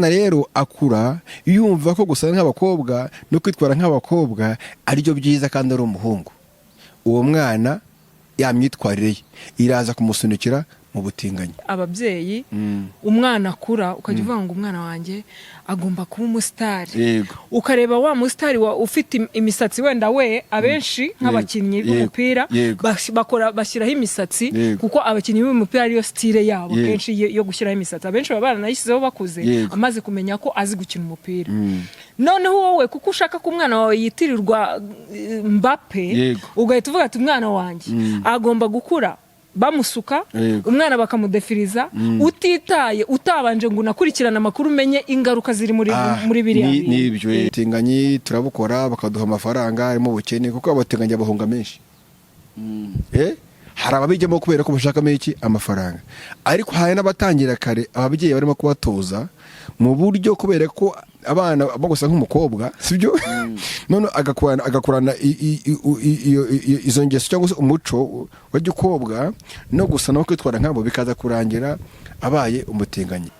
rero akura yumva ko gusa nk'abakobwa no kwitwara nk'abakobwa aribyo byiza kandi ari umuhungu. Uwo mwana yamyitwarire ye iraza kumusunikira mu butinganyi. Ababyeyi umwana akura ukajya uvuga ngo umwana wanjye agomba kuba umusitari, ukareba wa musitari ufite imisatsi wenda we abenshi nk'abakinnyi b'umupira bashyiraho imisatsi kuko abakinnyi b'umupira ariyo style yabo kenshi yo gushyiraho imisatsi. Abenshi baba baranayishyizeho bakuze amaze kumenya ko azi gukina umupira. Noneho wowe kuko ushaka ko umwana wawe yitirirwa Mbappe ugahita uvuga ati umwana wanjye agomba gukura bamusuka umwana bakamudefiriza utitaye utabanje ngo unakurikirana amakuru umenye ingaruka ziri muri biriya nibyo. Ubutinganyi turabukora bakaduha amafaranga arimo ubukene kuko abatinganyi bahunga menshi. Hari ababijyamo kubera ko bashakamo iki amafaranga, ariko hari n'abatangira kare ababyeyi barimo kubatoza mu buryo kubera ko abana bagusa nk'umukobwa sibyo none agakurana izo ngeso cyangwa se umuco wa gikobwa no gusa no kwitwara nk'abo bikaza kurangira abaye umutinganyi.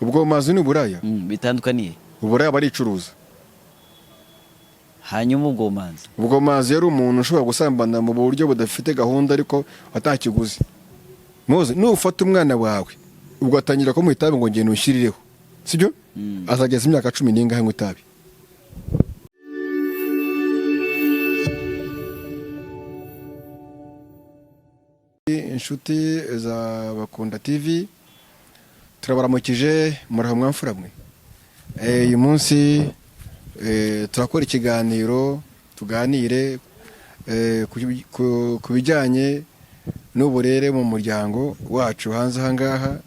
Ubwo mazi ni uburaya bitandukaniye. Uburaya baricuruza. Hanyuma ubwo mazi yari umuntu ushobora gusambana mu buryo budafite gahunda ariko atakiguzi. Muzi nufata umwana wawe ubwo atangira ko muhitabe ngo ngene ushirireho sibyo azageza imyaka 10 n'ingahe ngo itabi. Inshuti za Bakunda TV turabaramukije muraho mwamfuramwe. Uyu munsi turakora ikiganiro tuganire ku bijyanye n'uburere mu muryango wacu hanze ahangaha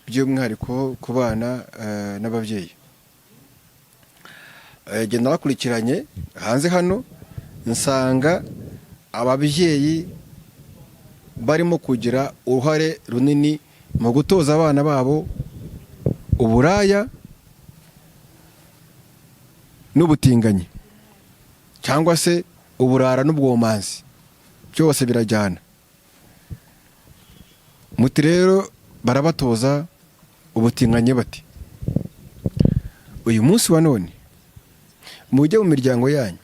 by'umwihariko ku bana n'ababyeyi. Genda bakurikiranye hanze hano nsanga ababyeyi barimo kugira uruhare runini mu gutoza abana babo uburaya n'ubutinganyi cyangwa se uburara n'ubwomanzi byose birajyana. Muti rero barabatoza ubutinganyi bati uyu munsi wa none mujye mu miryango yanyu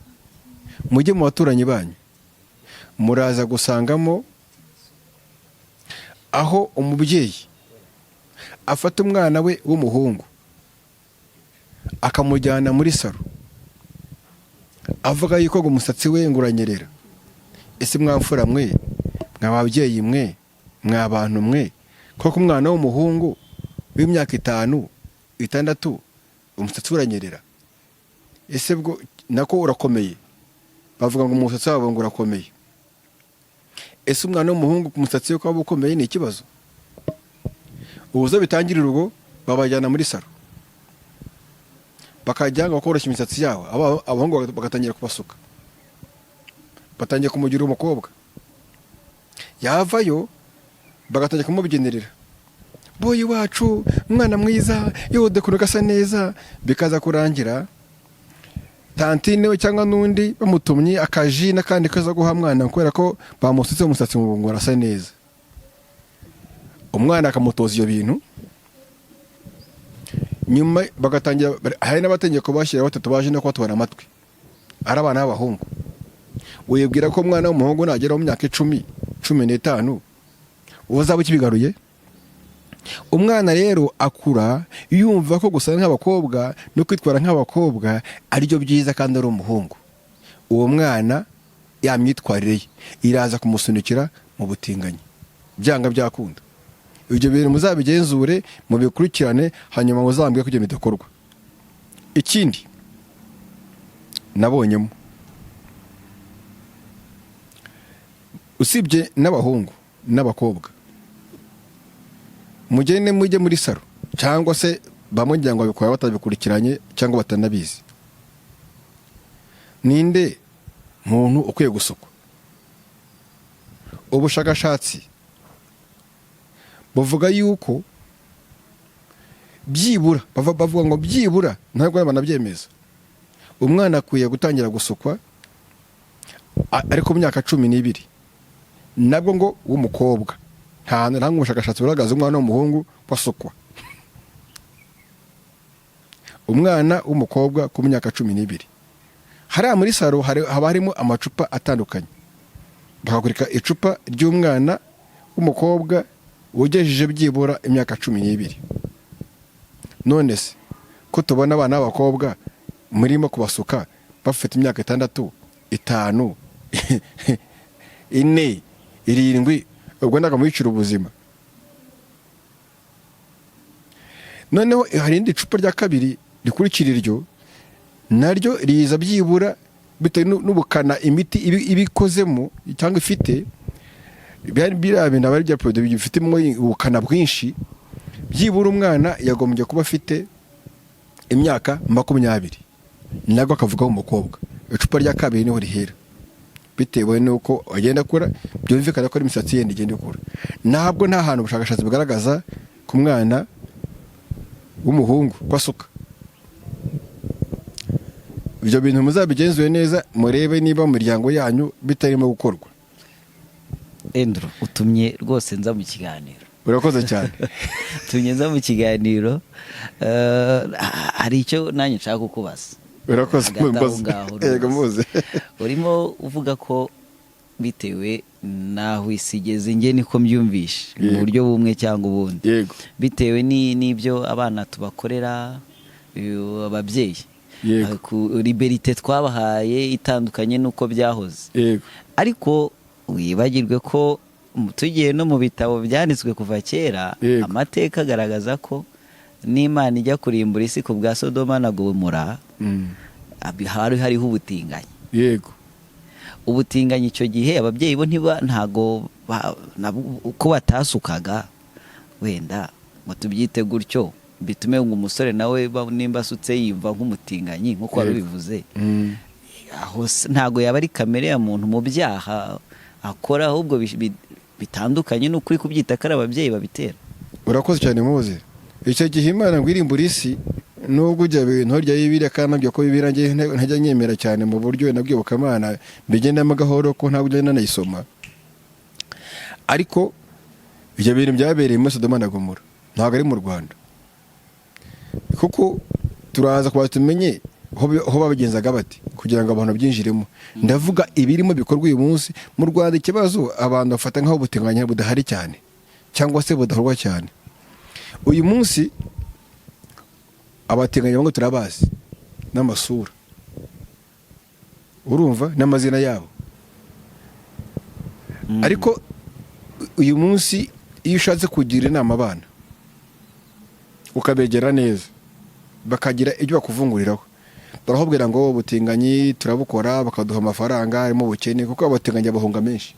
mujye mu baturanyi banyu muraza gusangamo aho umubyeyi afata umwana we w'umuhungu akamujyana muri salo avuga yuko ngo umusatsi we nguranyerera. Ese mwamfura mwe mwababyeyi mwe mwabantu mwe koko umwana w'umuhungu w'imyaka 5, 6 umusatsi uranyerera? Ese bwo nako urakomeye bavuga ngo umusatsi wabo ngo urakomeye. Ese umwana w'umuhungu ku musatsi we kwaba ukomeye ni ikibazo? Ubuzo bitangira urugo babajyana muri salo bakajyanga bakoroshya imisatsi yabo abahungu bagatangira kubasuka batangiye kumugira umukobwa yavayo bagatangira kumubyinirira boyi wacu umwana mwiza yode kuno gasa neza bikaza kurangira tantine cyangwa nundi bamutumye akaji nakandi kaza guha mwana kubera ko bamusutse umusatsi ngo arasa neza. Umwana akamutoza iyo bintu nyuma bagatangira hari n'abategeko ko bashyira batatu baje no kwatwara amatwi ari abana b'abahungu. Uyibwira ko umwana w'umuhungu nagera mu myaka 10, 15 uzaba kibigaruye. Umwana rero akura yumva ko gusa nk'abakobwa no kwitwara nk'abakobwa aribyo byiza kandi ari umuhungu. Uwo mwana yamyitwarire ye iraza kumusunikira mu butinganyi byanga byakunda. Ibyo bintu muzabigenzure mubikurikirane hanyuma muzambwe kujya bidakorwa. Ikindi nabonyemo usibye n'abahungu n'abakobwa mujyene mujye muri salo cyangwa se bamujya ngo babikora batabikurikiranye cyangwa batanabizi. Ninde muntu ukwiye gusukwa? Ubushakashatsi bavuga yuko byibura bavuga ngo byibura ntabwo banabyemeza umwana akwiye gutangira gusukwa ariko mu myaka 12 nabwo ngo w'umukobwa nta ubushakashatsi buragaza umwana w'umuhungu wasukwa. umwana w'umukobwa ku myaka 12. hariya muri saro haba harimo amacupa atandukanye, bakakurika icupa ry'umwana w'umukobwa ugejeje byibura imyaka 12. none se ko tubona abana b'abakobwa murimo kubasuka bafite imyaka 6, 5, 4, 7, ubwo ndaga mwicira ubuzima. noneho hari indi cupa rya kabiri rikurikira iryo, naryo riza byibura bitewe n'ubukana imiti ibikozemo cyangwa ifite, biriya bintu aba ari bya produit bifitemo ubukana bwinshi, byibura umwana yagombye kuba afite imyaka 20, nabwo akavugaho umukobwa. icupa rya kabiri niho rihera, bitewe n'uko agenda akura, byumvikana ko ari imisatsi yenda igenda ikura. Ntabwo nta hantu ubushakashatsi bugaragaza ku mwana w'umuhungu kwasuka. Ibyo bintu muzabigenzuye neza, murebe niba mu miryango yanyu bitarimo gukorwa. Endro, utumye rwose nza mu kiganiro. Urakoze cyane. Utumye nza mu kiganiro, hari icyo nanjye nshaka kukubaza. Urakoze yego muze. Urimo uvuga ko bitewe naho isigeze nge niko mbyumvishe mu buryo bumwe cyangwa ubundi. Yego. Bitewe n'ibyo abana tubakorera, ababyeyi. Ku liberite twabahaye itandukanye nuko byahoze. Yego. Ariko wibagirwe ko tugiye no mu bitabo byanditswe kuva kera, amateka agaragaza ko n'Imana ijya kurimbura isi ku bwa Sodoma na Gomora, hariho ubutinganyi. Yego. Ubutinganyi icyo gihe ababyeyi bo ntago uko batasukaga, wenda ngo tubyite gutyo, bitume ngo umusore nawe nimba asutse yimva nk'umutinganyi nk'uko wabivuze. Aho ntago yaba ari kamere ya muntu mu byaha akora, ahubwo bitandukanye n'ukuri kubyita kare ababyeyi babitera. Urakoze cyane muze. Icyo gihe Imana ngo irimbura isi, nubwo ujya ibintu harya y'ibire kandi nabyo ko bibirangiye ntajya nyemera cyane mu buryo nabwibuka Imana bigendamo gahoro ko ntabwo ujya nanayisoma. Ariko ibyo bintu byabereye muri Sodoma na Gomora, ntabwo ari mu Rwanda. Kuko turaza kuba tumenye aho babigenzaga bati kugira ngo abantu byinjiremo. Ndavuga ibirimo bikorwa uyu munsi mu Rwanda. Ikibazo abantu bafata nk'aho ubutinganya budahari cyane cyangwa se budakorwa cyane. Uyu munsi abatinganya ngo turabazi n'amasura, urumva n'amazina yabo. Ariko uyu munsi iyo ushatse kugira inama abana ukabegera neza, bakagira ibyo bakuvunguriraho, barahubwira ngo ubutinganyi turabukora, bakaduha amafaranga, harimo ubukene, kuko abatinganya bahunga menshi.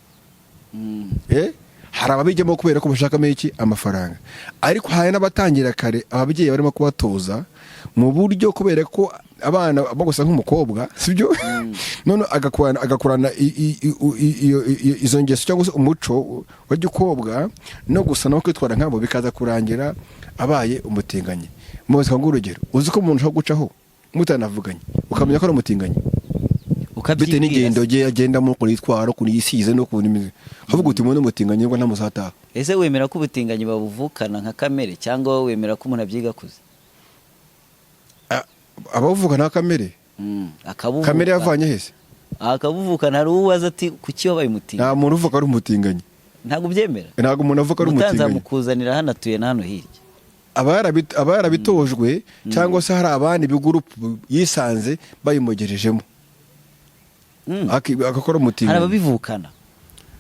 Hari ababijyamo kubera ko bashakamo iki amafaranga. Ariko hari n'abatangira kare, ababyeyi barimo kubatoza mu buryo, kubera ko abana bagusa nk'umukobwa, sibyo? None agakurana izo ngeso cyangwa se umuco wa gikobwa no gusa no kwitwara nk'abo, bikaza kurangira abaye umutinganye. Muzi ko urugero, uzi ko umuntu ushaka gucaho mutanavuganye ukamenya ko ari umutinganye, bite n'igendo agenda mu kwitwara kuri yisize no kubona imizi, havuga uti umuntu umutinganye ngo ntamuzataha. Ese wemera ko ubutinganyi babuvukana nka kamere, cyangwa wemera ko umuntu abyiga kuze? Abavuga na kamere, kamere yavanye hese? Akabuvukana hari uwaza ati kuki wabaye umutinganye? Nta muntu uvuga ari umutinganye. Ntabwo byemera? Ntabwo umuntu avuga ari umutinganye. Mutanza mukuzanira hano atuye na hano hirya. Abarabitojwe cyangwa se hari abandi bigurupu yisanze bayimogerejemo akakora umutinganye. Hari ababivukana.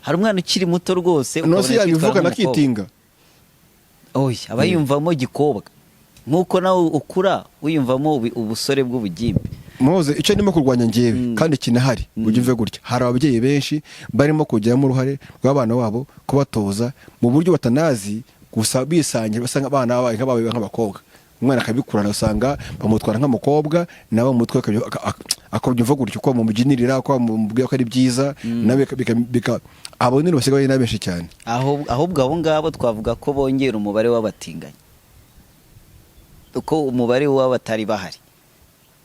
Hari umwana ukiri muto rwose ukabona ko yabivukana akitinga. Oya, abayumvamo gikobwa. Nkuko nawe ukura wiyumvamo ubusore bw'ubugimbi. Moze icyo ndimo kurwanya ngewe kandi kinahari, ugive gutya. Hari ababyeyi benshi barimo kujyamo uruhare rw'abana babo kubatoza mu buryo batanazi, gusa bisangira basanga abana babaye nk'abakobwa. Umwana akabikurana usanga bamutwara nk'umukobwa, nawe umutwe akabyumva gutyo ko mumuginirira, ko mubwiye ko ari byiza, nawe abo ni basigaye nabenshi cyane. Ahubwo abo ngabo twavuga ko bongera umubare w'abatinganye, uko umubare w'abatari bahari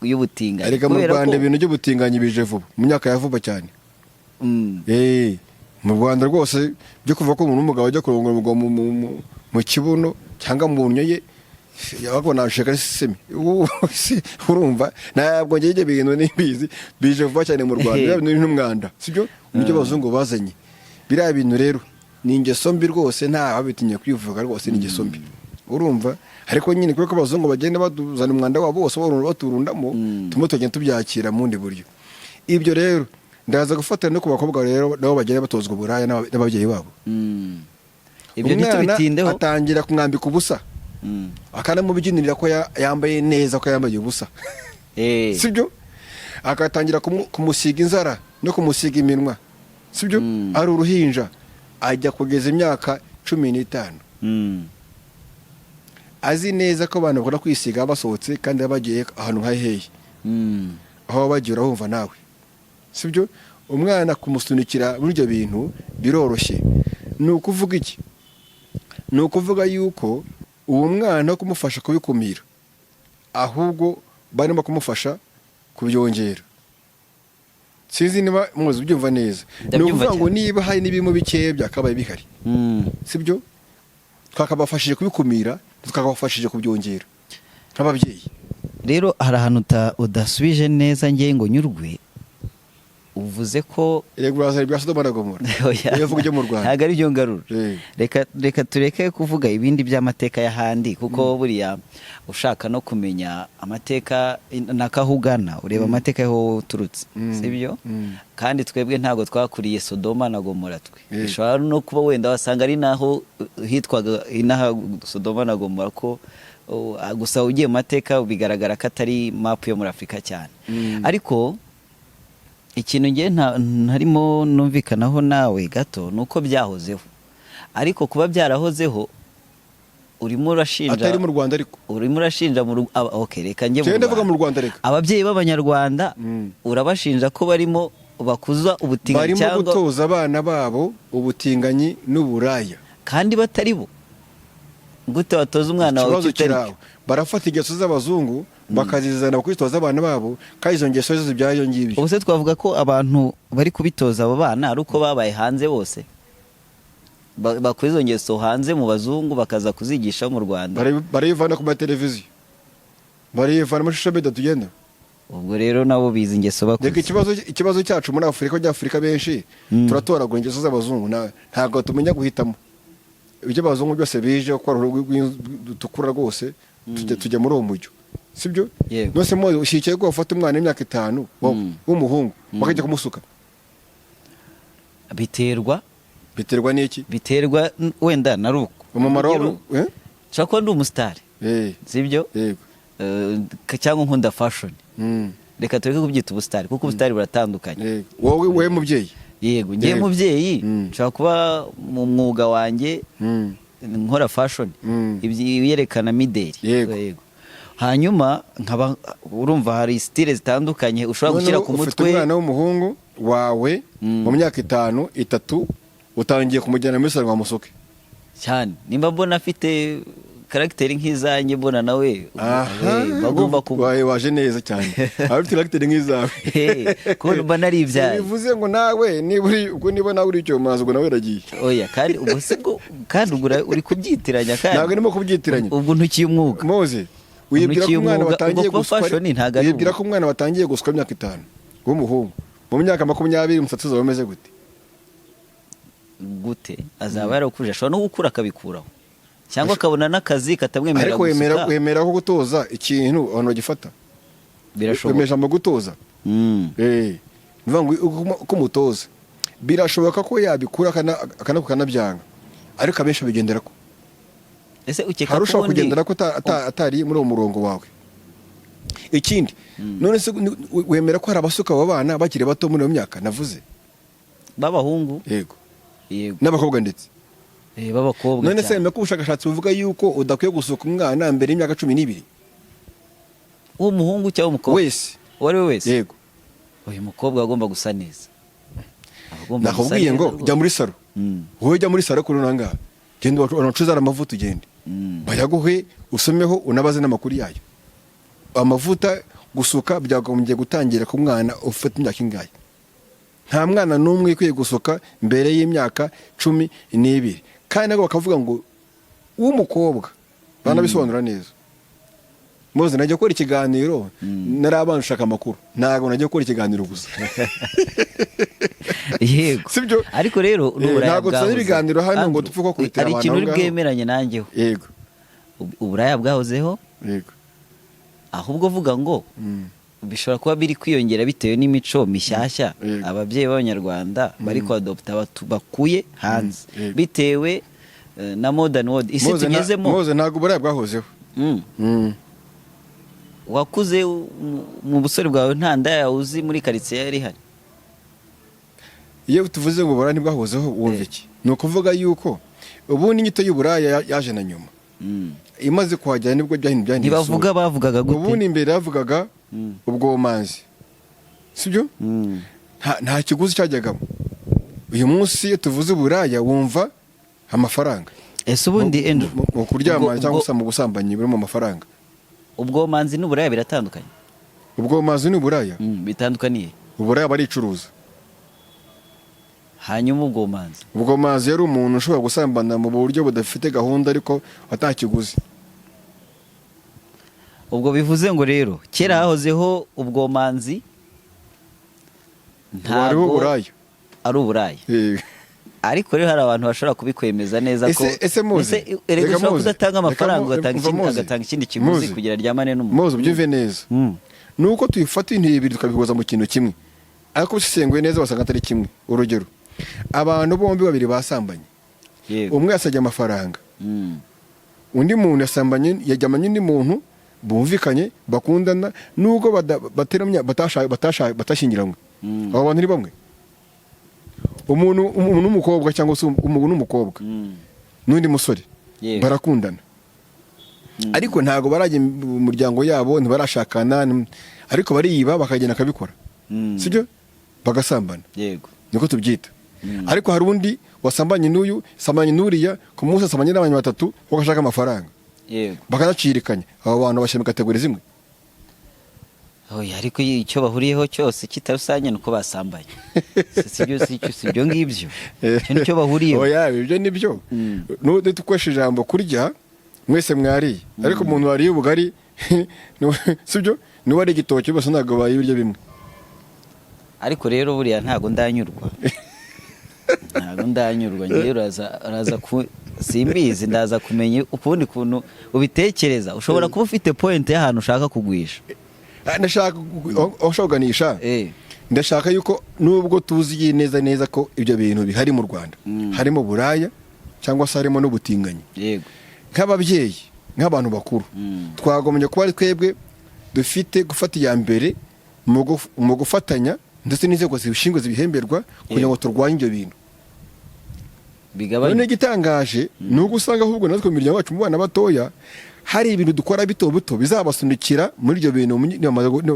y'ubutinganye. Ariko mu Rwanda ibintu by'ubutinganye bije vuba, mu myaka ya vuba cyane. Mu Rwanda rwose byo kuva ko umuntu w'umugabo ajya kurongora mu kibuno cyangwa mu bunyo ye, yabona nshaka sisemi urumva ntabwo ngiye ibintu nimbizi bije vuba cyane mu Rwanda n'umwanda sibyo nibyo bazungu bazanye biriya bintu rero ni ingeso mbi rwose nta babitinye kwivuga rwose ni ingeso mbi urumva ariko nyine kuko abazungu bagenda baduzana umwanda wabo bose baturundamo tumo tugenda tubyakira mu ndi buryo ibyo rero ndaza gufatana no ku bakobwa rero nabo bagenda batozwa uburaya n'ababyeyi babo ibyo ntitubitindeho atangira kumwambika ubusa akanamubyinirira ko yambaye neza ko yambaye ubusa sibyo akatangira kumusiga inzara no kumusiga iminwa sibyo ari uruhinja ajya kugeza imyaka 15 azi neza ko abantu bakora kwisiga basohotse kandi bagiye ahantu haheye aho bagira urumva nawe sibyo umwana kumusunikira muri ibyo bintu biroroshye ni ukuvuga iki ni ukuvuga yuko uwo mwana kumufasha kubikumira ahubwo barimo kumufasha kubyongera sinzi niba muzi byumva neza ni ukuvuga ngo niba hari n'ibimo bikeya byakabaye bihari sibyo twakabafashije kubikumira tukabafashije kubyongera nk'ababyeyi rero hari ahantu udasubije neza ngiye ngo nyurwe uvuze ko regularizari bya Sodoma na Gomora yavuga byo mu Rwanda ntago ari byo ngarura reka tureke kuvuga ibindi by'amateka y'ahandi kuko buriya ushaka no kumenya amateka nakahugana ureba amateka y'aho turutse sibyo kandi twebwe ntago twakuriye Sodoma na Gomora bishobora no kuba wenda wasanga ari naho hitwaga inaha Sodoma na Gomora ko gusa ugiye mu mateka bigaragara ko atari map yo muri Afrika cyane ariko ikintu ngiye ntarimo numvikanaho nawe gato nuko byahozeho ariko kuba byarahozeho urimo urashinja atari mu Rwanda ariko urimo urashinja okay reka njye mu Rwanda reka ababyeyi b'abanyarwanda urabashinja ko barimo bakuza ubutinganyi cyangwa barimo gutoza abana babo ubutinganyi n'uburaya kandi batari bo gute watoza umwana wawe kitari barafata ingeso z'abazungu bakazizana kwitoza abana babo kandi izo ngeso zose byayo ngibyo ubuse twavuga ko abantu bari kubitoza abo bana ari uko babaye hanze bose bakora izo ngeso hanze mu bazungu bakaza kuzigisha mu Rwanda barayivana ku mateleviziyo barayivana mu shusho beda tugenda ubwo rero nabo biza ingeso bakuze reka ikibazo cyacu muri Afurika y'Afurika benshi turatoragura ingeso z'abazungu ntabwo tumenya guhitamo ibyo abazungu byose bije ko dutukura rwose tujya muri uwo mujyo sibyo nose mo ushikiye ko ufata umwana w'imyaka 5 w'umuhungu bakajya kumusuka biterwa n'iki biterwa wenda naruko umumaro cyako ndi umustar sibyo cyangwa nkunda fashion reka tureke kubyita ubustar kuko ubustar buratandukanye wowe mubyeyi yego ngiye mubyeyi nshaka kuba mu mwuga wanjye nkora fashion ibyerekana mideli yego hanyuma nkaba urumva hari style zitandukanye ushobora gushyira ku mutwe umwana w'umuhungu wawe mu myaka 5 3 utangiye kumujyana muri salon amusuke cyane nimba mbona afite karakteri nk'izanjye mbona nawe bagomba kuba waje neza cyane afite karakteri nk'izawe ko mba nari ibyaye bivuze ngo nawe niba nawe uri cyo mazi ngo nawe ragiye oya kandi ubwo sibwo kandi uri kubyitiranya kandi ntabwo ndimo kubyitiranya ubwo ntukiye umwuga Moze wibwira ko umwana watangiye guswa wibwira ko umwana watangiye guswa imyaka 5 w'umuhungu mu myaka 20 umusatsi zawe umeze gute azaba yarakuje ashobora no gukura akabikuraho cyangwa akabona n'akazi katamwemerera gusuka ariko wemera ko gutoza ikintu abantu bagifata birashoboka wemeje mu gutoza nivuga ngo uko mutoza birashoboka ko yabikura akanabyanga ariko abenshi bigendera ko ese ukeka ko harushaho kugendera ko atari muri uwo murongo wawe ikindi none se wemera ko hari abasuka abo bana bakiri bato muri iyo myaka navuze b'abahungu yego n'abakobwa ndetse b'abakobwa none se ko ubushakashatsi buvuga yuko udakwiye gusuka umwana mbere y'imyaka 12 uwo muhungu cyangwa umukobwa wese wari wese yego uyu mukobwa agomba gusa neza nakubwiye ngo jya muri salo wowe jya muri salo kuri nanga genda unacuza amavuta ugende bayaguhe usomeho unabaze n'amakuru yayo amavuta gusuka byagombye gutangira ku mwana ufite imyaka ingahe nta mwana n'umwe ukwiye gusuka mbere y'imyaka 12 kandi nabo bakavuga ngo w'umukobwa banabisobanura neza Mose najya gukora ikiganiro narabanje ushaka amakuru ntago najya gukora ikiganiro gusa yego sibyo ariko rero ntago tuzanye ibiganiro hano ngo dupfe ko kwitira abantu ari ikintu bwemeranye nanjyeho yego uburaya bwahozeho yego ahubwo vuga ngo bishobora kuba biri kwiyongera bitewe n'imico mishyashya ababyeyi b'abanyarwanda bari kwadopta bakuye hanze bitewe na modern world isi tugezemo. Mose ntago uburaya bwahozeho wakuze mu busore bwawe nta ndaya uzi muri karitsiye yari ihari. Iyo tuvuze ngo uburaya ntibwahozeho wumva iki? Ni ukuvuga yuko ubundi inyito y'uburaya yaje na nyuma imaze kuhagera nibwo byahindutse. Ntibavuga bavugaga gute? Ubundi imbere yavugaga ubwomanzi sibyo nta kiguzi cyajyagamo. Uyu munsi iyo tuvuze uburaya wumva amafaranga. Ese ubundi endo mu kuryama cyangwa se mu busambanyi burimo amafaranga. Ubwomanzi n'uburaya biratandukanye? Ubwomanzi n'uburaya bitandukaniye. Uburaya baricuruza. Hanyuma ubwomanzi yari umuntu ushobora gusambana mu buryo budafite gahunda ariko atakiguzi. Ubwo bivuze ngo rero kera hahozeho ubwomanzi ntabwo ari uburaya. Ariko rero hari abantu bashobora kubikwemeza neza ko ese Mose erega ushobora kudatanga amafaranga agatanga ikindi kiguzi kugira ryamane n'umuntu. Mose ubyumve neza nuko tuyifata ibintu bibiri tukabihuza mu kintu kimwe ariko bisenguye neza wasanga atari kimwe. Urugero abantu bombi babiri basambanye umwe yasajya amafaranga undi muntu yasambanye yajyamanye undi muntu bumvikanye bakundana nubwo bateramya batashingiranywe. Abo bantu ni bamwe umuntu n'umukobwa cyangwa se umuntu n'umukobwa n'undi musore barakundana ariko ntago barajya mu muryango yabo ntibarashakana ariko bariyiba bakagenda akabikora sibyo bagasambana. Yego niko tubyita. Ariko hari undi wasambanye n'uyu sambanye n'uriya ku munsi asambanye n'abantu batatu bagashaka amafaranga bakanacirikanya. Abo bantu bashyira mu kategori zimwe. Ariko icyo bahuriyeho cyose kitarusanye nuko basambanye. Sibyo ngibyo cyo nicyo bahuriyeho. Ibyo nibyo n'undi tukoresha ijambo kurya mwese mwariye ariko umuntu wariye ubugari sibyo niwe ari igitoki bose ntabwo baye ibiryo bimwe. Ariko rero buriya ntago ndanyurwa ngewe uraza simbizi ndaza kumenya ukundi kuntu ubitekereza. Ushobora kuba ufite point y'ahantu ushaka kugwisha. Ndashaka ushoganisha ndashaka yuko nubwo tuzi neza ko ibyo bintu bihari mu Rwanda harimo buraya cyangwa se harimo n'ubutinganyi. Yego nk'ababyeyi nk'abantu bakuru twagombye kuba ari twebwe dufite gufata iya mbere mu gufatanya ndetse n'inzego zibishinzwe zibihemberwa kugira ngo turwanye ibyo bintu. None igitangaje ni uko usanga ahubwo natwe mu miryango yacu mu bana batoya hari ibintu dukora bito bizabasunikira muri ibyo bintu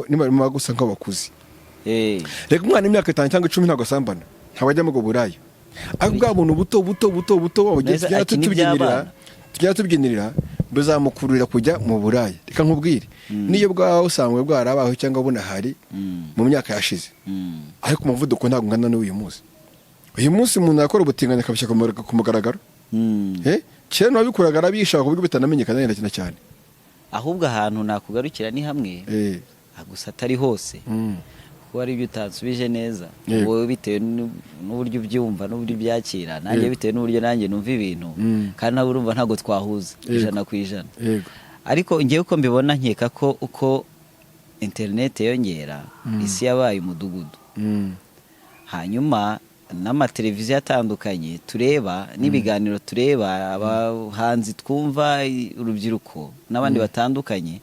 nimara gusa nk'abakuze. Reka umwana w'imyaka 5 cyangwa 10 ntabwo asambana ntabajya mu buraya ariko bwa buntu buto tujya tubyinirira bizamukururira kujya mu buraya. Reka nkubwire niyo bwaho usangwe bwarabaho cyangwa bunahari mu myaka yashize ariko umuvuduko ntabwo ngana n'uyu munsi. Uyu munsi umuntu yakora ubutinganya akabishyira ku mugaragaro. Kera nabikuraga arabishaka ku buryo bitanamenyekana neza cyane. Ahubwo ahantu nakugarukira ni hamwe gusa atari hose kuko ari ibyo utansubije neza wowe bitewe n'uburyo ubyumva n'uburyo byakira nanjye bitewe n'uburyo nanjye numva ibintu kandi nawe urumva ntago twahuza 100%. Ariko ngewe uko mbibona nkeka ko uko internet yongera isi yabaye umudugudu hanyuma n'amateleviziyo atandukanye tureba n'ibiganiro tureba abahanzi twumva urubyiruko n'abandi batandukanye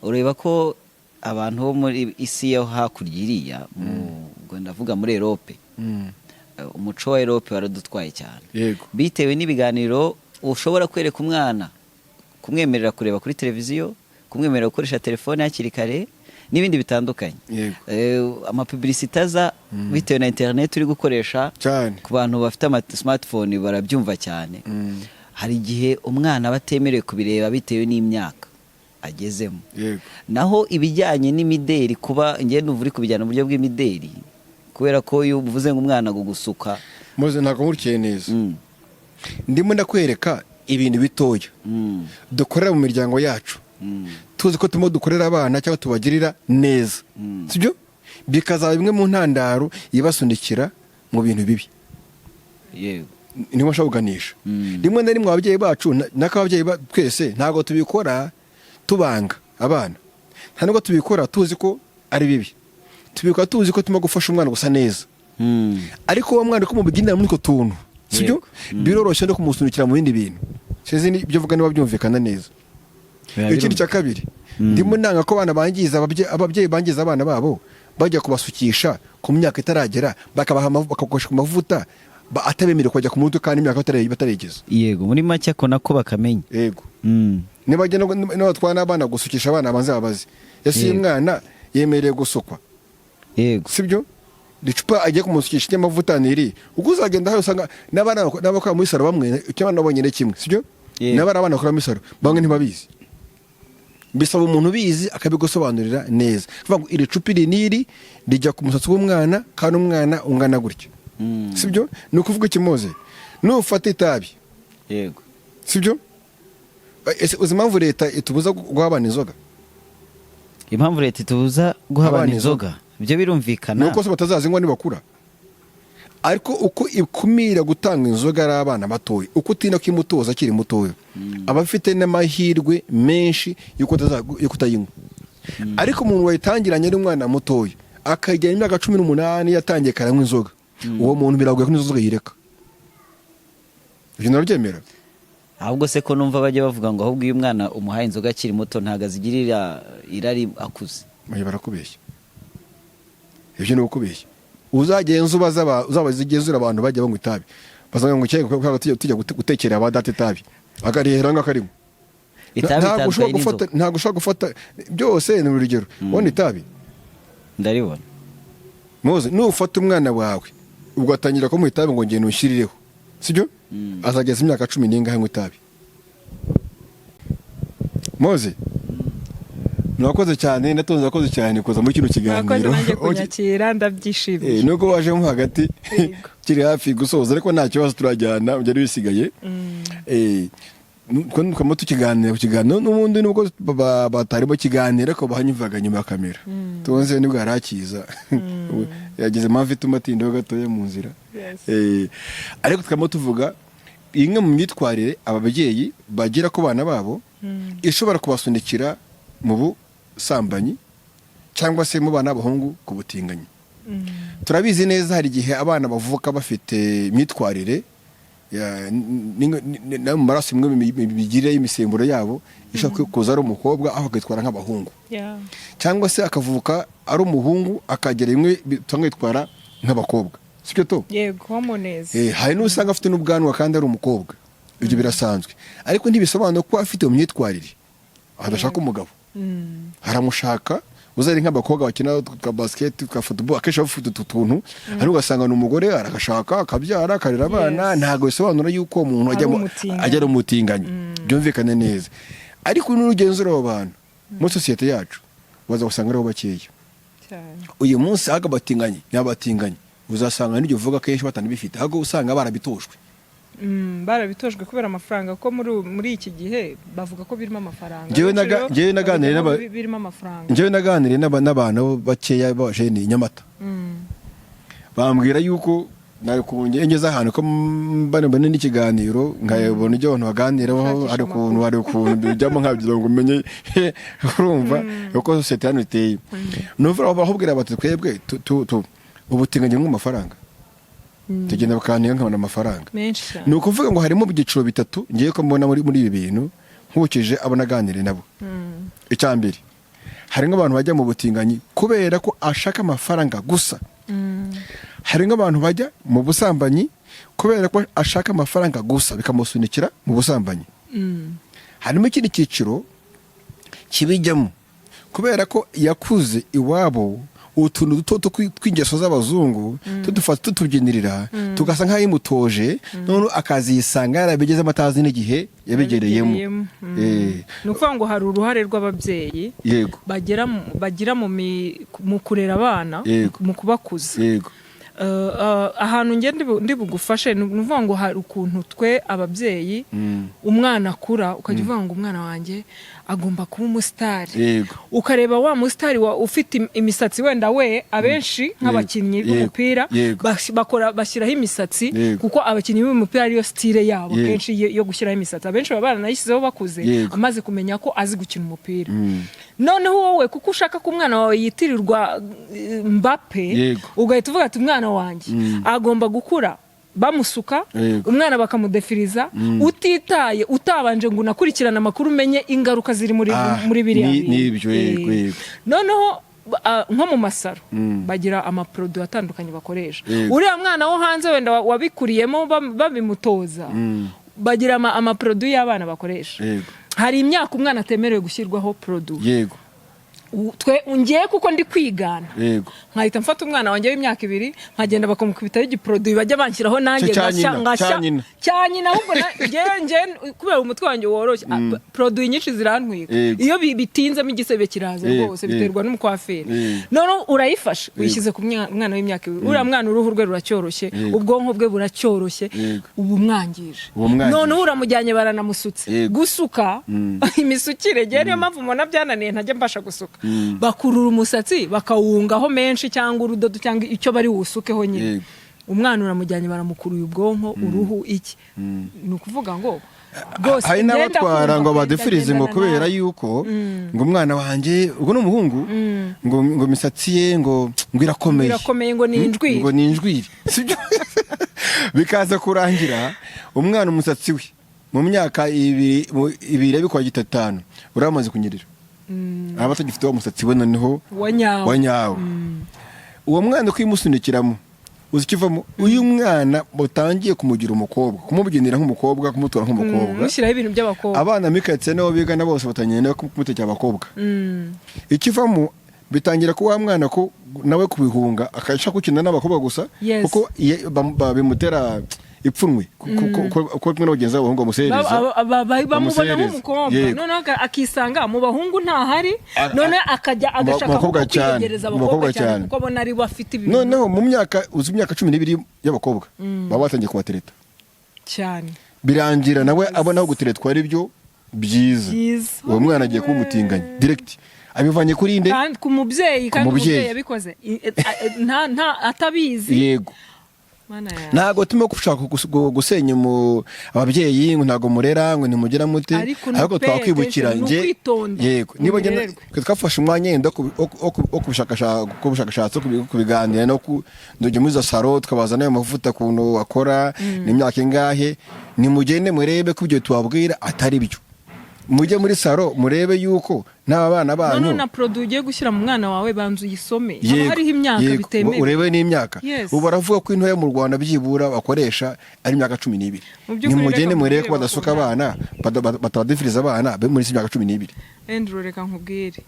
ureba ko abantu bo muri isi yo hakurya iriya ngo ndavuga muri Europe umuco wa Europe waradutwaye cyane bitewe n'ibiganiro ushobora kwereka umwana kumwemerera kureba kuri televiziyo kumwemerera gukoresha telefone hakiri kare n'ibindi bitandukanye. Amapublicité aza bitewe na internet uri gukoresha ku bantu bafite smartphone barabyumva cyane. Hari igihe umwana batemerewe kubireba bitewe n'imyaka agezemo. Naho ibijyanye n'imideri kuba ngende uvuri kubijyana mu buryo bw'imideri kubera ko iyo uvuze ngo umwana gugusuka Mose ntago nkurikiye neza. Ndimo ndakwereka ibintu bitoya dukorera mu miryango yacu tuzi ko turimo dukorera abana cyangwa tubagirira neza, sibyo, bikazaba bimwe mu ntandaro ibasunikira mu bintu bibi. yego niho bashobora kuganisha. rimwe na rimwe ababyeyi bacu nako ababyeyi twese ntabwo tubikora tubanga abana, nta nubwo tubikora tuzi ko ari bibi, tubikora tuzi ko turimo gufasha umwana gusa neza. ariko uwo mwana ko mubigendera muri utwo tuntu, sibyo, biroroshye no kumusunikira mu bindi bintu. Sizi ibyo vuga niba byumvikana neza. Ikindi cya kabiri, ndimo nanga ko abana bangiza, ababyeyi bangiza abana babo bajya kubasukisha ku myaka itaragera, bakabakoresha ku mavuta atabemerewe kujya ku mutwe kandi imyaka batarigeze. Yego, muri make ko nako bakamenya. Yego. Niba batwara n'abana gusukisha abana banze babazi, ese umwana yemerewe gusukwa? Yego. Sibyo? Icupa agiye kumusukisha cy'amavuta niri, ubwo uzagenda aho usanga n'abakora muri saro bamwe icyo nabonye ne kimwe, sibyo? N'abana bakora muri saro bamwe ntibabizi. Bisaba umuntu bizi akabigusobanurira neza. Kuvuga ngo iri cupa iri niri rijya ku musatsi w'umwana kandi umwana ungana gutya. Sibyo? Ni ukuvuga ikimoze. Nufata itabi. Yego. Sibyo? Ese uzi impamvu leta itubuza guha abana inzoga? Impamvu leta itubuza guha abana inzoga ibyo birumvikana. Nuko se batazazinywa nibakura. Ariko uko ikumira gutanga inzoga ari abana batoye, uko utinda kimutoza akiri mutoya, abafite n'amahirwe menshi yo kutayinywa. Ariko umuntu wayitangiranye n'umwana mutoya akajya imyaka 18 yatangiye karanywa inzoga, uwo muntu biragoye ko inzoga yireka. Ibyo narabyemera. Ahubwo se ko numva bajya bavuga ngo ahubwo uyu mwana umuhaye inzoga akiri muto ntago azigirira irari akuze. Maye barakubeshya. Ibyo ni ukubeshya. Uzagenza uzabazigenzura abantu bajya banywa itabi, bazanga ngo cyego ko tujya gutekera abadate itabi agarihera ngakarimo. Ntago ushaka gufata byose ni urugero. Wone itabi ndaribona Moze nufata umwana wawe ubwo atangira ko mu itabi ngo ngene ushirireho, sibyo? Azageza imyaka 10 n'ingahe mu itabi. Moze Nakoze cyane, natonze akoze cyane kuza muri kino kiganiro. Nakoze nanjye kunyakira ndabyishimiye. Nuko waje mu hagati kiri hafi gusoza, ariko nta kibazo turajyana byari bisigaye. Nuko tukiganira n'ubundi nubwo batari bo kiganira ko bahanyuvaga nyuma ya kamera. Tonze nibwo harakiza. Yagize impamvu ituma atindaho gatoya mu nzira. Ariko tukamo tuvuga imwe mu myitwarire ababyeyi bagira ko bana babo ishobora kubasunikira mu busambanyi cyangwa se mu bana b'abahungu ku butinganyi. Turabizi neza hari igihe abana bavuka bafite imyitwarire na mu maraso imwe bigire imisemburo yabo ishaka kuza ari umukobwa aho akitwara nk'abahungu, cyangwa se akavuka ari umuhungu akagera imwe twitwara nk'abakobwa, sibyo to? Yego, homoneze. Hari n'usanga afite n'ubwanwa kandi ari umukobwa. Ibyo birasanzwe, ariko ntibisobanura ko afite imyitwarire adashaka umugabo. Haramushaka uzari nk'abakobwa bakina ka basket ka football akesha bafite utuntu, ari ugasanga n'umugore aragashaka akabyara akarera abana. Ntago bisobanura yuko umuntu ajya ari umutinganyi. Byumvikane neza. Ariko n'urugenzura abo bantu mu societe yacu baza gusanga ari bakeya cyane. Uyu munsi agabatinganyi n'abatinganyi uzasanga n'ibyo uvuga kenshi batanibifite, ahubwo usanga barabitojwe. Barabitojwe kubera amafaranga, ko muri iki gihe bavuga ko birimo amafaranga. Njyewe naganiriye n'abana bakeya baje ni Nyamata. Bambwira yuko nari kungengeza ahantu ko mbane n'ikiganiro nkayabona ibyo abantu baganiraho, ari ukuntu bijyamo nkabyo ngo umenye urumva uko societe hano iteye. Numva bahubwira bati twebwe ubutinganyi nk'amafaranga. Tugenda bakanira nkabona amafaranga menshi cyane. Ni ukuvuga ngo harimo byiciro bitatu ngiye ko mbona muri ibi bintu nkukije abonaganire nabo. Icyambere, hari nk'abantu bajya mu butinganyi kubera ko ashaka amafaranga gusa. Hari nk'abantu bajya mu busambanyi kubera ko ashaka amafaranga gusa bikamusunikira mu busambanyi. Harimo ikindi cyiciro kibijyamo kubera ko yakuze iwabo utuntu duto tw'ingeso z'abazungu tudufata tutubyinirira tugasa nk'aho imutoje, none akazisanga yarabigeze amatazi n'igihe yabigereyemo. Ni ukuvuga ngo hari uruhare rw'ababyeyi bagira mu kurera abana, mu kubakuza. ahantu ndi bugufashe ni ukuvuga ngo hari ukuntu twe ababyeyi umwana akura ukajya uvuga ngo umwana wanjye agomba kuba umusitari, ukareba wa musitari ufite imisatsi wenda we abenshi nk'abakinnyi b'umupira bashyiraho imisatsi kuko abakinnyi b'umupira ariyo style yabo kenshi yo gushyiraho imisatsi, abenshi baba baranayishyizeho bakuze amaze kumenya ko azi gukina umupira. Noneho wowe kuko ushaka ko umwana wawe yitirirwa Mbappe ugahita uvuga ati umwana wanjye agomba gukura bamusuka umwana bakamudefiriza utitaye utabanje ngo unakurikirana amakuru umenye ingaruka ziri muri biriya bintu. Noneho nko mu masaro bagira amaproduit atandukanye bakoresha, uriya mwana wo hanze wenda wabikuriyemo babimutoza bagira amaproduit y'abana bakoresha. Hari imyaka umwana atemerewe gushyirwaho produit. Ngiye kuko ndi kwigana nkahita mfata umwana wanjye w'imyaka 2 nkagenda bakamukubitaho igiproduit bajya banshyiraho nanjye cyanyina ahubwo ngewe kubera umutwe wanjye woroshye produit nyinshi zirantwika iyo bitinzemo igisebe kiraza rwose biterwa n'umukwaferi. None urayifasha uyishyize ku mwana w'imyaka 2 uriya mwana uruhu rwe ruracyoroshye ubwonko bwe buracyoroshye ubu mwangije none uramujyanye baranamusutse gusuka imisukire ngewe niyo mpamvu mbona byananiye ntajya mbasha gusuka bakurura umusatsi bakawungaho menshi cyangwa urudodo cyangwa icyo bari wusukeho nyine umwana uramujyanye baramukuruye ubwonko uruhu iki ni ukuvuga ngo rwose hari n'abatwara ngo badefirize ngo kubera yuko ngo umwana wanjye ubwo n'umuhungu ngo imisatsi ye ngo irakomeye ngo ni injwiri bikaza kurangira umwana umusatsi we mu myaka 2 abikwa 5 uramaze kunyerera abatagifite umusatsi we noneho wanyawo uwo mwana kwimusunikiramo uzikivamo uyu mwana mutangiye kumugira umukobwa kumubyinira nk'umukobwa kumutora nk'umukobwa mushyiraho ibintu by'abakobwa abana mikatse nabo bigana bose batanyene kumutekera abakobwa ikivamo bitangira ko wa mwana ko nawe kubihunga akasha gukina n'abakobwa gusa kuko bimutera ipfunwe ko mwe n'abagenzi babo ngo musereza bamubona nk'umukobwa none akisanga mu bahungu ntahari none akajya agashaka kwiyegereza abakobwa cyane kuko bona ari bafite ibintu. Noneho mu myaka 12 y'abakobwa baba batangiye kubatereta cyane birangira nawe abona aho guteretwa ari byo byiza uwo mwana agiye kuba umutinganyi direct abivanye kuri inde kandi ku mubyeyi kandi umubyeyi yabikoze nta atabizi yego ntago turimo gushaka gusenya ababyeyi ngo ntago murera ngo ntimugera mute ariko twakwibukiranye yego niba twafashe umwanya yenda wo kubushakashatsi kubiganira no ndujye muri za saro twabaza nayo mavuta kuntu akora n'imyaka ingahe nimugende murebe ko ibyo tubabwira atari byo mujye muri saro murebe yuko n'aba bana banyu none na produit ugiye gushyira mu mwana wawe banzu yisome haba hariho imyaka bitemewe urebe n'imyaka ubu baravuga ko intoya mu Rwanda byibura bakoresha ari imyaka 12 nimugende murebe ko badasuka abana batabadefiriza abana be muri imyaka 12. Andrew reka nkubwire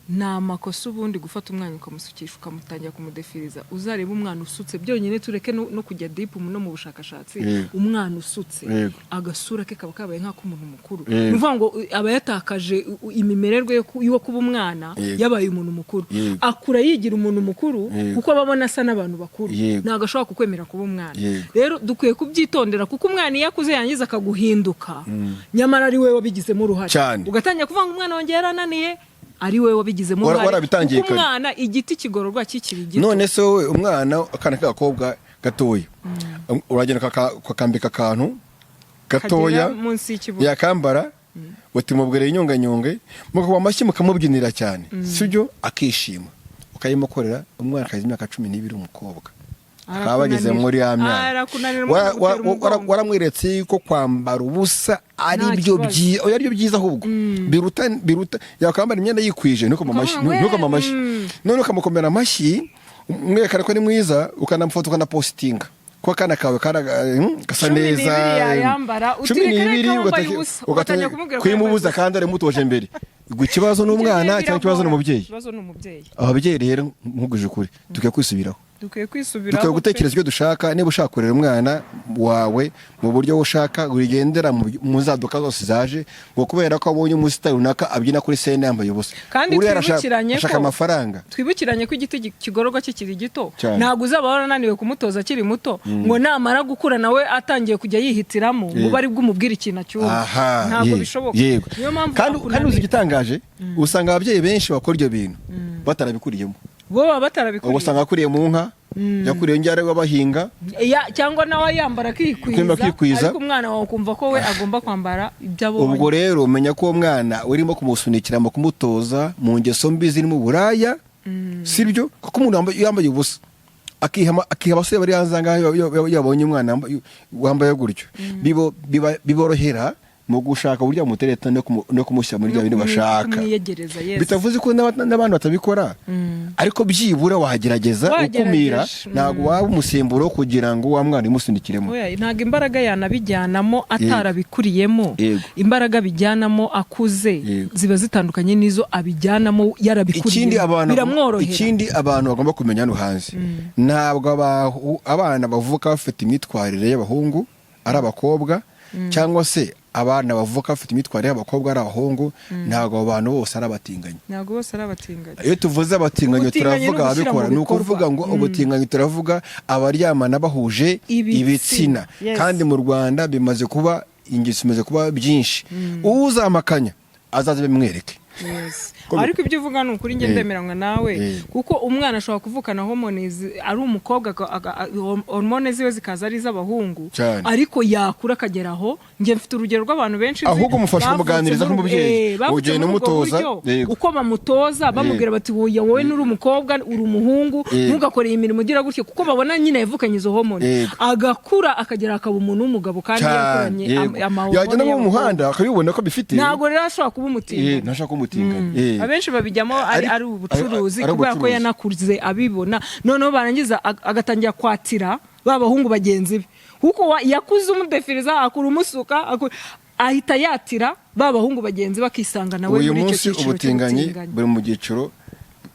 nta makosa ubundi gufata umwana ukamusukisha ukamutangira kumudefiriza uzareba umwana usutse byonyine tureke no kujya deep no mu bushakashatsi umwana usutse agasura ke kaba kabaye nk'ak'umuntu mukuru nuvuga ngo aba yatakaje imimererwe yo kuba umwana yabaye umuntu mukuru akura yigira umuntu mukuru kuko ababona asa n'abantu bakuru ntago ashobora kukwemera kuba umwana. Rero dukwiye kubyitondera kuko umwana iyo akuze yangiza akaguhinduka nyamara ari we wabigizemo uruhare ugatangira kuvuga ngo umwana wanjye yarananiye ari we wabigizemo uruhare kuko umwana igiti kigororwa kikiri gito. None se wowe umwana akana k'agakobwa gatoya uragenda kakambika akantu gatoya yakambara utimubwire inyonganyonge mukuba amashyi mukamubyinira cyane sibyo akishima ukayimukorera umwana akazi imyaka 12 umukobwa abageze muri ya myaka waramwiretse ko kwambara ubusa ari byo byiza ahubwo biruta yakambara imyenda yikwije nuko mamashi none ukamukomera amashyi umwekare ko ni mwiza ukanamufata ukanapostinga ko kana kawe gasa neza yambara ugatanya kwimubuza kandi ari mutoje mbere ikibazo n'umwana cyangwa ikibazo n'umubyeyi ababyeyi rero nkuguje kuri tukiye kwisubiraho dukwiye kwisubiraho, dukwiye gutekereza ibyo dushaka. Niba ushaka kurera umwana wawe mu buryo ushaka, wigendera mu zaduka zose zaje, ngo kubera ko abonye umusitari runaka abyina kuri sene yambaye ubusa, kandi ashaka amafaranga. Twibukiranye ko igiti kigororwa kikiri gito, ntabwo uzaba warananiwe kumutoza akiri muto, ngo namara gukura nawe atangiye kujya yihitiramo ngo bari bwumubwire ikintu acyumva. Ntabwo bishoboka. Niyo mpamvu kandi uzi igitangaje, usanga ababyeyi benshi bakora ibyo bintu batarabikuriyemo. Bo baba batarabikuriye, usanga akuriye mu nka, yakuriye njyare w'abahinga, cyangwa nawe yambara akikwiza, ariko umwana wawe ukumva ko we agomba kwambara ibyo abonye. Ubwo rero umenya ko umwana urimo kumusunikira mu kumutoza mu ngeso mbi zirimo uburaya, sibyo? Kuko umuntu yambaye ubusa akiha abasore bari hanze ngaho yabonye umwana wambaye gutyo, biborohera mu gushaka uburyo bamutereta no kumushyira muri bya bintu bashaka. Bitavuze ko n'abandi batabikora, ariko byibura wagerageza ukumira, ntabwo waba umusemburo kugira ngo wa mwana imusunikiremo. Ntabwo imbaraga yanabijyanamo atarabikuriyemo, imbaraga bijyanamo akuze ziba zitandukanye n'izo abijyanamo yarabikuriyemo, biramworohera. Ikindi abantu bagomba kumenya hano hanze, ntabwo abana bavuka bafite imyitwarire y'abahungu ari abakobwa, cyangwa se abana bavuka bafite imyitwarire y'abakobwa ari abahungu, ntabwo abo bantu bose ari abatinganyi. Iyo tuvuze abatinganyi turavuga ababikora, ni ukuvuga ngo ubutinganyi turavuga abaryamana bahuje ibitsina, kandi mu Rwanda bimaze kuba ingeso, imaze kuba byinshi. Uzamakanya azaze bimwereke. Ariko ibyo uvuga ni ukuri, njye ndemeranywa nawe, kuko umwana ashobora kuvukana hormones ari umukobwa, hormones ziwe zikaza ari iz'abahungu, ariko yakura akageraho. Njye mfite urugero rw'abantu benshi, ahubwo umufasha kumuganiriza nk'umubyeyi, ugenda umutoza uko bamutoza, bamubwira bati wowe nturi umukobwa uri umuhungu, ntugakore iyi mirimo ugira gutyo, kuko babona nyine yavukanye izo hormones, agakura akagera akaba umuntu w'umugabo kandi yakoranye amahormone. Yagenda mu muhanda akabibona ko bifite, ntabwo rero ashobora kuba umutinganyi. Abenshi babijyamo ari ubucuruzi, kubera ko yanakuze abibona, noneho barangiza agatangira kwatira ba bahungu bagenzi be, kuko yakuze umudefiriza, akura umusuka, ahita yatira ba bahungu bagenzi bakisanga nawe muri icyo cyiciro. Ubutinganyi buri mu byiciro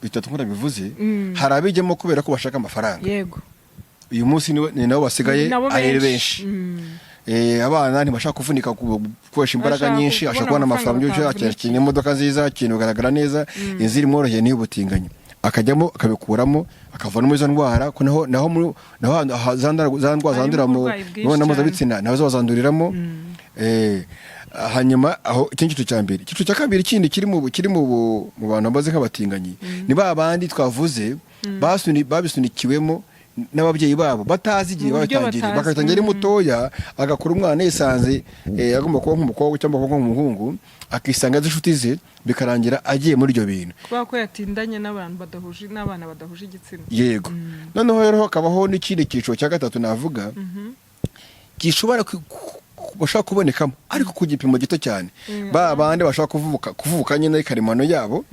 bitatu nkora bivuze. Hari abijyamo kubera ko bashaka amafaranga, yego, uyu munsi ni nabo basigaye ari benshi. Abana ntibashaka kuvunika gukoresha imbaraga nyinshi, ashaka kubona amafaranga y'ucyo, akeneye imodoka nziza, ikintu bigaragara neza, inzira imworoheye niyo ubutinganyi. Akajyamo akabikuramo, akava no muri izo ndwara, naho za ndwara zandurira mu mibonano mpuzabitsina nazo bazanduriramo. Hanyuma aho ikindi cyiciro cya mbere. Icyiciro cya kabiri kindi kiri mu bantu bamaze nk'abatinganyi, ni ba bandi twavuze babisunikiwemo n'ababyeyi babo batazi igihe babitangiriye, bakabitangira ari mutoya, agakura umwana yisanze agomba kuba nk'umukobwa cyangwa nk'umuhungu, akisanga azi inshuti ze, bikarangira agiye muri ibyo bintu, kubera ko yatindanye n'abana badahuje igitsina. Yego. Noneho rero hakabaho n'ikindi cyiciro cya gatatu navuga, gishobora bashaka kubonekamo ariko ku gipimo gito cyane. Ba bandi bashaka kuvuka nyine karemano yabo,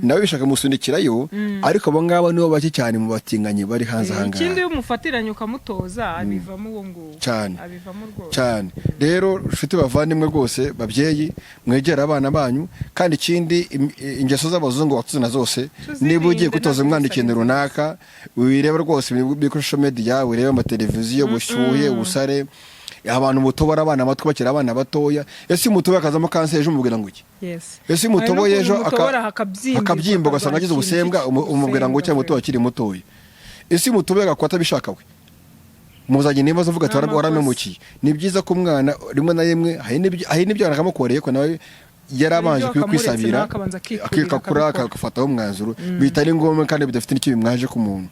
nawe bishaka musunikirayo, ariko abo ngabo nibo bake cyane mu batinganye bari hanze ahangaha. Ikindi iyo umufatiranye ukamutoza, abivamo uwo nguwo abivamo rwose cyane. Rero ufite bavandimwe rwose, babyeyi, mwegera abana banyu. Kandi ikindi, ingeso z'abazungu watuzana zose, niba ugiye gutoza umwana ikintu runaka, wireba rwose kuri social media, wireba amateleviziyo, bushyuhe, ubusare, abantu mutobora abana amatwi bakira abana batoya. Ese mutoboye akazamo kanseri ejo umubwira ngo iki? Ese mutoboye ejo akabyimba ugasanga agize ubusembwa, umubwira ngo cyangwa mutoya akiri mutoya. Ese mutoboye agakwata bishakawe, muzajya nibaza uvuga ati waramemukiye. Ni byiza ko umwana rimwe na rimwe hari n'ibyo akamukoreye ko nawe yarabanje kwisabira, akikakura, akafataho umwanzuro, bitari ngombwa kandi bidafite n'icyo bimwaje ku muntu.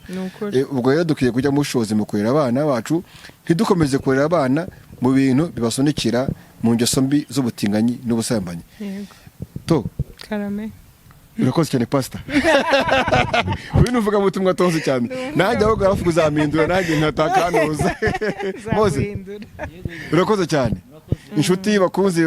Ubwo rero dukwiye kujya mu bushobozi mu kurera abana bacu, ntidukomeze kurera abana mu bintu bibasunikira mu ngeso mbi z'ubutinganyi n'ubusambanyi. Urakoze cyane Pastor. Uyu nuvuga mutumwa tonze cyane. Nanjye aho garafu kuzamindura, nanjye ntatakanuza. Mose. Urakoze cyane. Inshuti bakunzi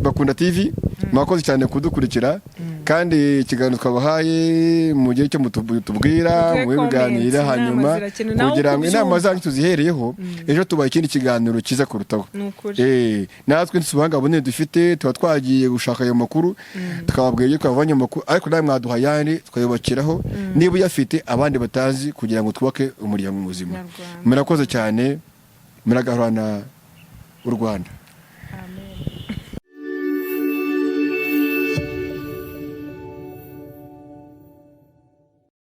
Bakunda TV, mwakoze cyane kudukurikira. kandi ikiganiro twabahaye mu gihe cyo tubwira mu biganira hanyuma kugira ngo inama zanyu tuzihereyeho ejo tubaye ikindi kiganiro kiza kurutaho. Natwe nsubanga bunene dufite tuba twagiye gushaka ayo makuru tukababwira ibyo twavanye mu makuru, ariko nawe mwaduha yandi twayubakiraho niba uyafite abandi batazi kugira ngo twubake umuryango muzima. Murakoze cyane, muragahorana u Rwanda.